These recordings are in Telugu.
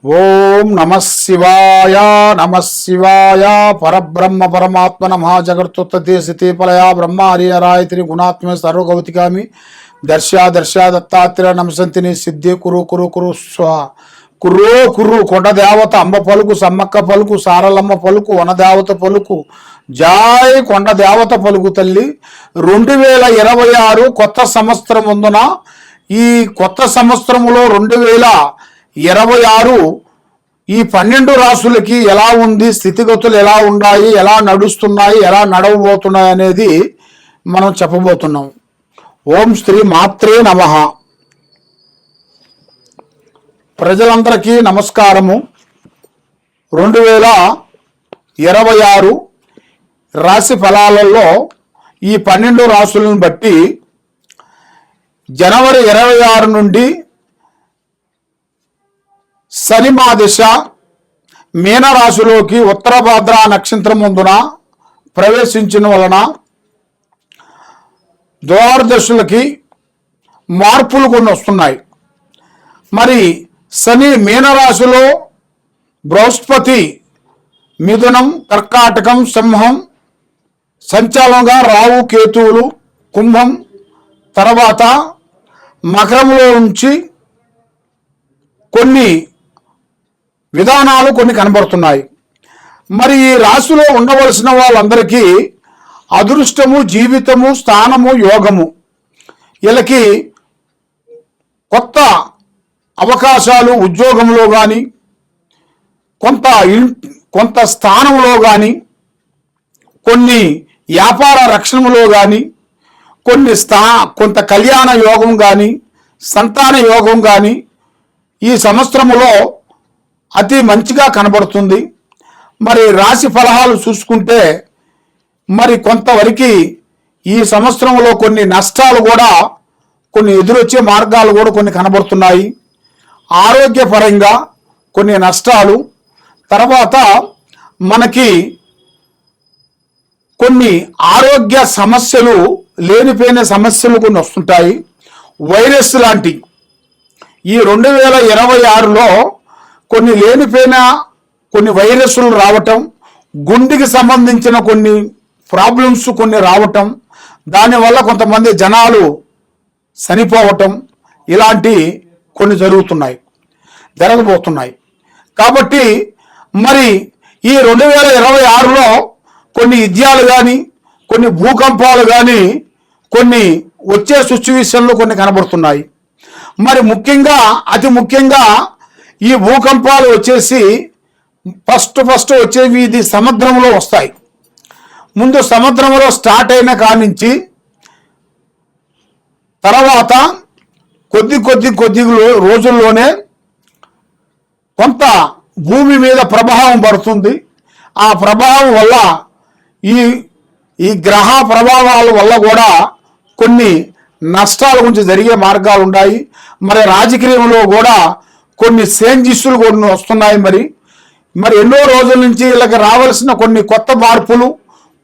ఓం నమ శివాయ నమ శివాయ పరబ్రహ్మ పరమాత్మ నమ జగత్తుత్తే స్థితిపలయ బ్రహ్మ హరిహరాయతిని గుణాత్మ సర్వగౌతికామి దర్శ దత్తాత్రేయ నమసంతిని సిద్ధి కురు కురు కురు స్వా కుర్రో కుర్రు కొండ దేవత అమ్మ పలుకు సమ్మక్క పలుకు సారలమ్మ పలుకు వనదేవత పలుకు జాయ్ కొండ దేవత పలుకు తల్లి 2026 కొత్త సంవత్సరం ముందున ఈ కొత్త సంవత్సరంలో 2026 ఈ 12 రాశులకి ఎలా ఉంది, స్థితిగతులు ఎలా ఉన్నాయి, ఎలా నడుస్తున్నాయి, ఎలా నడవబోతున్నాయి అనేది మనం చెప్పబోతున్నాం. ఓం శ్రీ మాత్రే నమః. ప్రజలందరికీ నమస్కారము. 2026 రాశి ఫలాలలో ఈ 12 రాశులను బట్టి జనవరి 26 నుండి శని మహాదశ మీనరాశిలోకి ఉత్తరభద్ర నక్షత్రం ముందున ప్రవేశించిన వలన ద్వాదశులకి మార్పులు కొన్ని వస్తున్నాయి. మరి శని మీనరాశిలో, బృహస్పతి మిథునం, కర్కాటకం, సింహం సంచాలంగా, రాహు కేతువులు కుంభం, తర్వాత మకరంలో నుంచి కొన్ని విధానాలు కొన్ని కనబడుతున్నాయి. మరి ఈ రాశిలో ఉండవలసిన వాళ్ళందరికీ అదృష్టము, జీవితము, స్థానము, యోగము, వీళ్ళకి కొత్త అవకాశాలు ఉద్యోగంలో కానీ, కొంత స్థానంలో కానీ, కొన్ని వ్యాపార రక్షణలో కానీ, కొంత కళ్యాణ యోగం కానీ, సంతాన యోగం కానీ ఈ సంవత్సరంలో అతి మంచిగా కనబడుతుంది. మరి రాశి ఫలాలు చూసుకుంటే మరి కొంతవరకు ఈ సంవత్సరంలో కొన్ని నష్టాలు కూడా, కొన్ని ఎదురొచ్చే మార్గాలు కూడా కొన్ని కనబడుతున్నాయి. ఆరోగ్యపరంగా కొన్ని నష్టాలు, తర్వాత మనకి కొన్ని ఆరోగ్య సమస్యలు, లేనిపోయిన సమస్యలు కొన్ని వస్తుంటాయి. వైరస్ లాంటి ఈ 2026లో కొన్ని లేనిపోయిన కొన్ని వైరస్లు రావటం, గుండెకి సంబంధించిన కొన్ని ప్రాబ్లమ్స్ కొన్ని రావటం, దానివల్ల కొంతమంది జనాలు చనిపోవటం, ఇలాంటి కొన్ని జరగబోతున్నాయి. కాబట్టి మరి ఈ 2026లో కొన్ని యుద్ధాలు కానీ, కొన్ని భూకంపాలు కానీ, కొన్ని వచ్చే సిచ్యువేషన్లు కొన్ని కనబడుతున్నాయి. మరి అతి ముఖ్యంగా ఈ భూకంపాలు వచ్చేసి ఫస్ట్ వచ్చేవి ఇది సముద్రంలో వస్తాయి. ముందు సముద్రంలో స్టార్ట్ అయిన కాడి నుంచి తర్వాత కొద్ది రోజుల్లోనే కొంత భూమి మీద ప్రభావం పడుతుంది. ఆ ప్రభావం వల్ల ఈ గ్రహ ప్రభావాల వల్ల కూడా కొన్ని నష్టాల గురించి జరిగే మార్గాలు ఉన్నాయి. మరి రాజకీయంలో కూడా కొన్ని చేంజెస్లు కొన్ని వస్తున్నాయి. మరి ఎన్నో రోజుల నుంచి వీళ్ళకి రావాల్సిన కొన్ని కొత్త మార్పులు,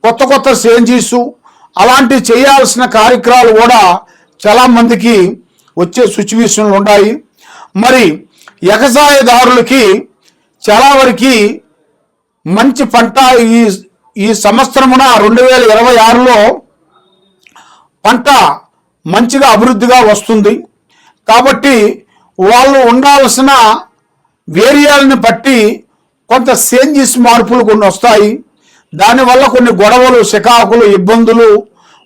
కొత్త చేంజెస్, అలాంటి చేయాల్సిన కార్యక్రమాలు కూడా చాలా మందికి వచ్చే సిచ్యువేషన్లు ఉన్నాయి. మరి వ్యవసాయదారులకి చాలా వరకు మంచి పంట ఈ సంవత్సరమున 2026లో పంట మంచిగా అభివృద్ధిగా వస్తుంది. కాబట్టి వాళ్ళు ఉండాల్సిన వేరియాలని బట్టి కొంత చేంజెస్, మార్పులు కొన్ని వస్తాయి. దానివల్ల కొన్ని గొడవలు, చికాకులు, ఇబ్బందులు,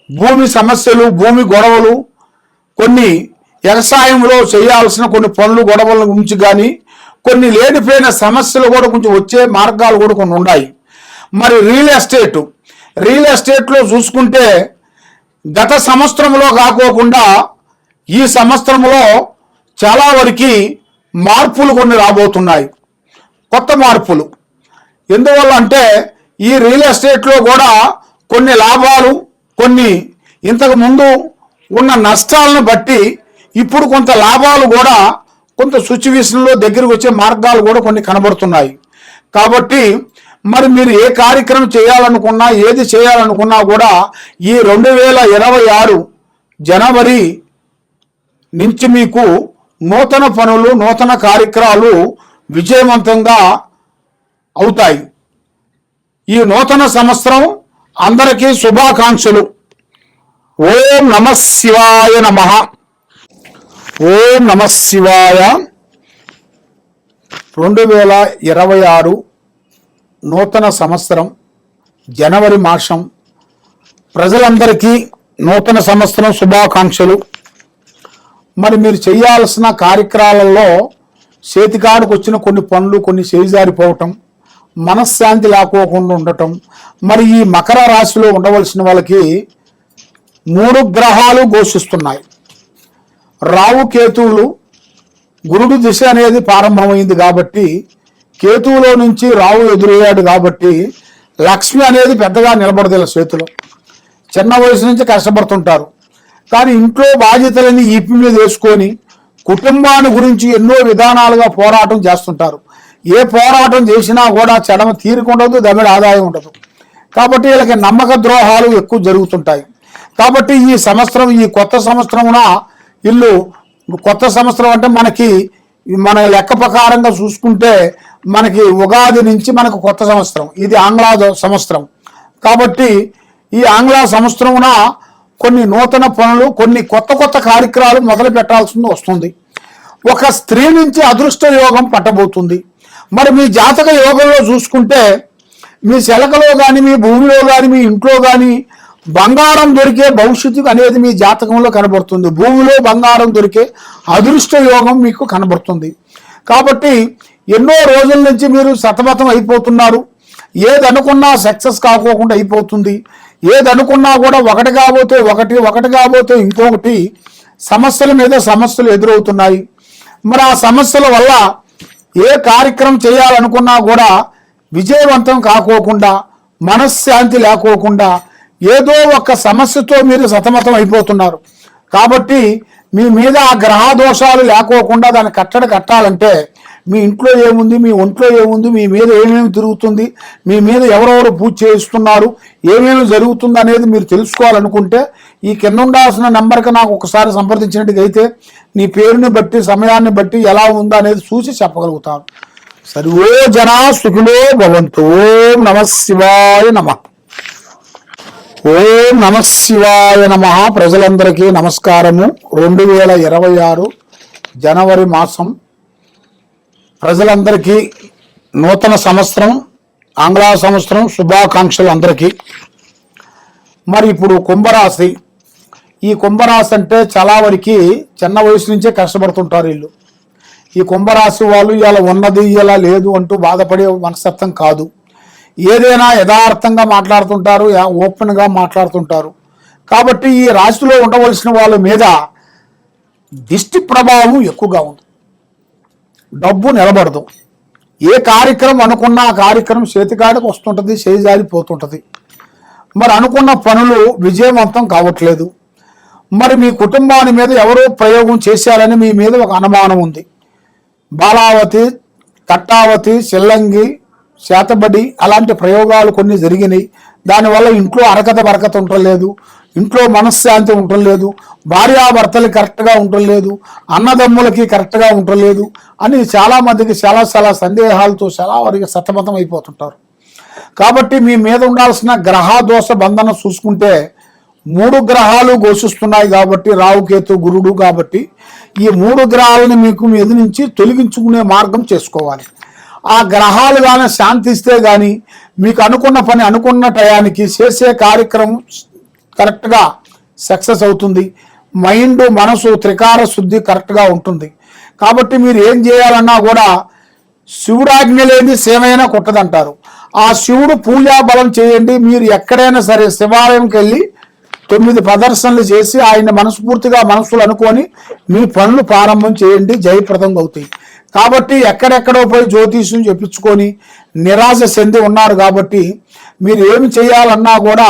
భూమి సమస్యలు, భూమి గొడవలు, కొన్ని వ్యవసాయంలో చేయాల్సిన కొన్ని పనులు గొడవల గురించి కానీ, కొన్ని లేనిపోయిన సమస్యలు కూడా కొంచెం వచ్చే మార్గాలు కూడా కొన్ని ఉన్నాయి. మరి రియల్ ఎస్టేట్లో చూసుకుంటే గత సంవత్సరంలో కాకోకుండా ఈ సంవత్సరంలో చాలా వరకు మార్పులు కొన్ని రాబోతున్నాయి, కొత్త మార్పులు. ఎందువల్ల అంటే ఈ రియల్ ఎస్టేట్లో కూడా కొన్ని లాభాలు, కొన్ని ఇంతకు ముందు ఉన్న నష్టాలను బట్టి ఇప్పుడు కొంత లాభాలు కూడా కొంత సిచ్యువేషన్లో దగ్గరికి వచ్చే మార్గాలు కూడా కొన్ని కనబడుతున్నాయి. కాబట్టి మరి మీరు ఏ కార్యక్రమం చేయాలనుకున్నా, ఏది చేయాలనుకున్నా కూడా ఈ 2026 జనవరి నుంచి మీకు నూతన పనులు, నూతన కార్యక్రమాలు విజయవంతంగా అవుతాయి. ఈ నూతన సంవత్సరం అందరికీ శుభాకాంక్షలు. ఓం నమః శివాయ నమః. ఓం నమః శివాయ. 2026 నూతన సంవత్సరం జనవరి మాసం ప్రజలందరికీ నూతన సంవత్సరం శుభాకాంక్షలు. మరి మీరు చేయాల్సిన కార్యక్రమాలలో చేతికాడికి వచ్చిన కొన్ని పనులు కొన్ని చేజారిపోవటం, మనశ్శాంతి లేకోకుండా ఉండటం. మరి ఈ మకర రాశిలో ఉండవలసిన వాళ్ళకి 3 గ్రహాలు ఘోషిస్తున్నాయి. రావు కేతువులు, గురుడు దిశ అనేది ప్రారంభమైంది కాబట్టి కేతువులో నుంచి రావు ఎదురయ్యాడు కాబట్టి లక్ష్మి అనేది పెద్దగా నిలబడదు చేతిలో. చిన్న వయసు నుంచి కష్టపడుతుంటారు. కానీ ఇంట్లో బాధ్యతలని ఈపి మీద వేసుకొని కుటుంబాన్ని గురించి ఎన్నో విధానాలుగా పోరాటం చేస్తుంటారు. ఏ పోరాటం చేసినా కూడా చెడమ తీరుకుండదు, దమిడి ఆదాయం ఉండదు. కాబట్టి వీళ్ళకి నమ్మక ద్రోహాలు ఎక్కువ జరుగుతుంటాయి. కాబట్టి ఈ సంవత్సరం, ఈ కొత్త సంవత్సరమున కొత్త సంవత్సరం అంటే మన లెక్క ప్రకారంగా చూసుకుంటే మనకి ఉగాది నుంచి మనకు కొత్త సంవత్సరం. ఇది ఆంగ్ల సంవత్సరం. కాబట్టి ఈ ఆంగ్ల సంవత్సరమున కొన్ని నూతన పనులు, కొన్ని కొత్త కార్యక్రమాలు మొదలు పెట్టాల్సి వస్తుంది. ఒక స్త్రీ నుంచి అదృష్ట యోగం పట్టబోతుంది. మరి మీ జాతక యోగంలో చూసుకుంటే మీ శలకలో కానీ, మీ భూమిలో కానీ, మీ ఇంట్లో కానీ బంగారం దొరికే భవిష్యత్తు అనేది మీ జాతకంలో కనబడుతుంది. భూమిలో బంగారం దొరికే అదృష్ట యోగం మీకు కనబడుతుంది. కాబట్టి ఎన్నో రోజుల నుంచి మీరు సతమతం అయిపోతున్నారు. ఏదనుకున్నా సక్సెస్ కాకోకుండా అయిపోతుంది. ఏదనుకున్నా కూడా ఒకటి కాబోతే ఇంకొకటి సమస్యల మీద సమస్యలు ఎదురవుతున్నాయి. మరి ఆ సమస్యల వల్ల ఏ కార్యక్రమం చేయాలనుకున్నా కూడా విజయవంతం కాకోకుండా, మనశ్శాంతి లేకోకుండా ఏదో ఒక సమస్యతో మీరు సతమతం అయిపోతున్నారు. కాబట్టి మీ మీద ఆ గ్రహ దోషాలు లేకోకుండా దాన్ని కట్టాలంటే మీ ఇంట్లో ఏముంది, మీ ఒంట్లో ఏముంది, మీ మీద ఏమేమి తిరుగుతుంది, మీ మీద ఎవరెవరు పూజ చేయిస్తున్నారు, ఏమేమి జరుగుతుంది అనేది మీరు తెలుసుకోవాలనుకుంటే ఈ కింద ఉండాల్సిన నెంబర్కి నాకు ఒకసారి సంప్రదించినట్టుగైతే నీ పేరుని బట్టి, సమయాన్ని బట్టి ఎలా ఉందో అనేది చూసి చెప్పగలుగుతాను. సర్వే జనా సుఖినో భవంతు. ఓం నమః శివాయ నమః. ఓం నమః శివాయ నమః. ప్రజలందరికీ నమస్కారము. 2026 జనవరి మాసం ప్రజలందరికీ నూతన సంవత్సరం, ఆంగ్ల సంవత్సరం శుభాకాంక్షలు అందరికీ. మరి ఇప్పుడు కుంభరాశి. ఈ కుంభరాశి అంటే చాలా వరకు చిన్న వయసు నుంచే కష్టపడుతుంటారు వీళ్ళు. ఈ కుంభరాశి వాళ్ళు ఇలా ఉన్నది ఇలా లేదు అంటూ బాధపడే మనస్తత్వం కాదు. ఏదైనా యథార్థంగా మాట్లాడుతుంటారు, ఓపెన్గా మాట్లాడుతుంటారు. కాబట్టి ఈ రాశిలో ఉండవలసిన వాళ్ళ మీద దిష్టి ప్రభావం ఎక్కువగా ఉంది. డబ్బు నిలబడదు. ఏ కార్యక్రమం అనుకున్నా ఆ కార్యక్రమం చేతికాడికి వస్తుంటుంది, చేజారిపోతుంటుంది. మరి అనుకున్న పనులు విజయవంతం కావట్లేదు. మరి మీ కుటుంబాన్ని మీద ఎవరో ప్రయోగం చేశారని మీ మీద ఒక అనుమానం ఉంది. బాలావతి, కట్టావతి, చెల్లంగి, శాతబడి అలాంటి ప్రయోగాలు కొన్ని జరిగినాయి. దానివల్ల ఇంట్లో అరకత బరకత ఉండలేదు, ఇంట్లో మనశ్శాంతి ఉండలేదు, భార్యాభర్తలు కరెక్ట్గా ఉండలేదు, అన్నదమ్ములకి కరెక్ట్గా ఉండలేదు అని చాలామందికి చాలా సందేహాలతో చాలా వరకు సతమతం అయిపోతుంటారు. కాబట్టి మీ మీద ఉండాల్సిన గ్రహ దోష బంధన చూసుకుంటే 3 గ్రహాలు ఘోషిస్తున్నాయి కాబట్టి, రావుకేతు గురుడు. కాబట్టి ఈ 3 గ్రహాలను మీకు మీద నుంచి తొలగించుకునే మార్గం చేసుకోవాలి. ఆ గ్రహాలు కానీ శాంతిస్తే కానీ మీకు అనుకున్న పని అనుకున్న టయానికి చేసే కార్యక్రమం కరెక్ట్గా సక్సెస్ అవుతుంది. మైండ్, మనసు, త్రికార శుద్ధి కరెక్ట్గా ఉంటుంది. కాబట్టి మీరు ఏం చేయాలన్నా కూడా శివుడాజ్ఞ లేని సేమైనా కొట్టదంటారు. ఆ శివుడు పూజా బలం చేయండి. మీరు ఎక్కడైనా సరే శివాలయంకి వెళ్ళి 9 ప్రదర్శనలు చేసి ఆయన మనస్ఫూర్తిగా మనసులు అనుకొని మీ పనులు ప్రారంభం చేయండి, జయప్రదంగా అవుతాయి. కాబట్టి ఎక్కడెక్కడో పోయి జ్యోతిష్యం చెప్పించుకొని నిరాశ చెంది ఉన్నారు. కాబట్టి మీరు ఏమి చేయాలన్నా కూడా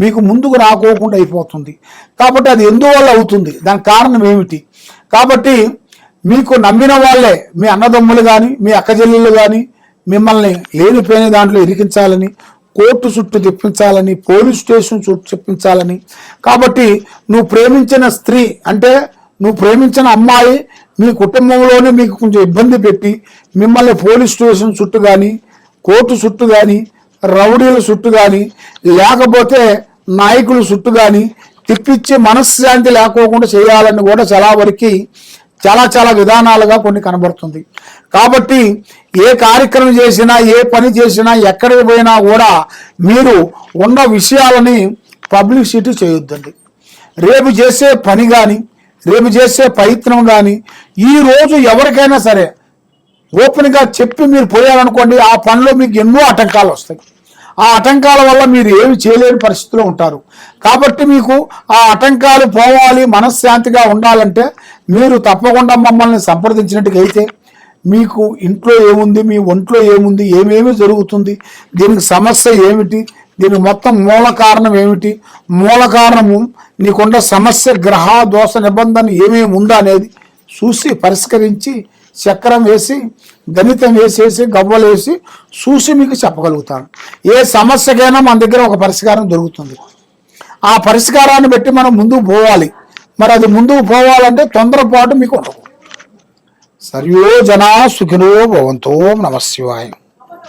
మీకు ముందుకు రాకోకుండా అయిపోతుంది. కాబట్టి అది ఎందువల్ల అవుతుంది, దానికి కారణం ఏమిటి? కాబట్టి మీకు నమ్మిన వాళ్ళే, మీ అన్నదమ్ములు కానీ, మీ అక్కచెల్లెళ్ళు కానీ మిమ్మల్ని లేనిపోయిన దాంట్లో ఇరికించాలని, కోర్టు చుట్టూ తెప్పించాలని, పోలీస్ స్టేషన్ చుట్టూ చెప్పించాలని. కాబట్టి నువ్వు ప్రేమించిన స్త్రీ అంటే నువ్వు ప్రేమించిన అమ్మాయి మీ కుటుంబంలోనే మీకు కొంచెం ఇబ్బంది పెట్టి మిమ్మల్ని పోలీస్ స్టేషన్ చుట్టూ కానీ కోర్టు చుట్టూ కానీ రౌడీల చుట్టూ కానీ లేకపోతే నాయకుల చుట్టూ కానీ తిప్పించి మనశ్శాంతి లేకోకుండా చేయాలని కూడా చాలా విధానాలుగా కొన్ని కనబడుతుంది. కాబట్టి ఏ కార్యక్రమం చేసినా ఏ పని చేసినా ఎక్కడికి పోయినా కూడా మీరు ఉన్న విషయాలని పబ్లిసిటీ చేయొద్దండి. రేపు చేసే పని కానీ రేపు చేసే ప్రయత్నం కానీ ఈరోజు ఎవరికైనా సరే ఓపెన్గా చెప్పి మీరు పోయారనుకోండి, ఆ పనిలో మీకు ఎన్నో ఆటంకాలు వస్తాయి. ఆ ఆటంకాల వల్ల మీరు ఏమి చేయలేని పరిస్థితిలో ఉంటారు. కాబట్టి మీకు ఆ ఆటంకాలు పోవాలి, మనశ్శాంతిగా ఉండాలంటే మీరు తప్పకుండా మమ్మల్ని సంప్రదించినట్టుగైతే మీకు ఇంట్లో ఏముంది, మీ ఒంట్లో ఏముంది, ఏమేమి జరుగుతుంది, దీనికి సమస్య ఏమిటి, దీనికి మొత్తం మూల కారణం ఏమిటి, మూల కారణము నీకున్న సమస్య గ్రహ దోష నిబంధన ఏమేమి ఉందా అనేది చూసి పరిష్కరించి చక్రం వేసి గణితం వేసేసి గవ్వలు వేసి చూసి మీకు చెప్పగలుగుతాను. ఏ సమస్యకైనా మన దగ్గర ఒక పరిష్కారం దొరుకుతుంది. ఆ పరిష్కారాన్ని బట్టి మనం ముందుకు పోవాలి. మరి అది ముందుకు పోవాలంటే తొందరపాటు మీకు ఉండదు. సర్వే జనా సుఖినో భవంతో. నమః శివాయ.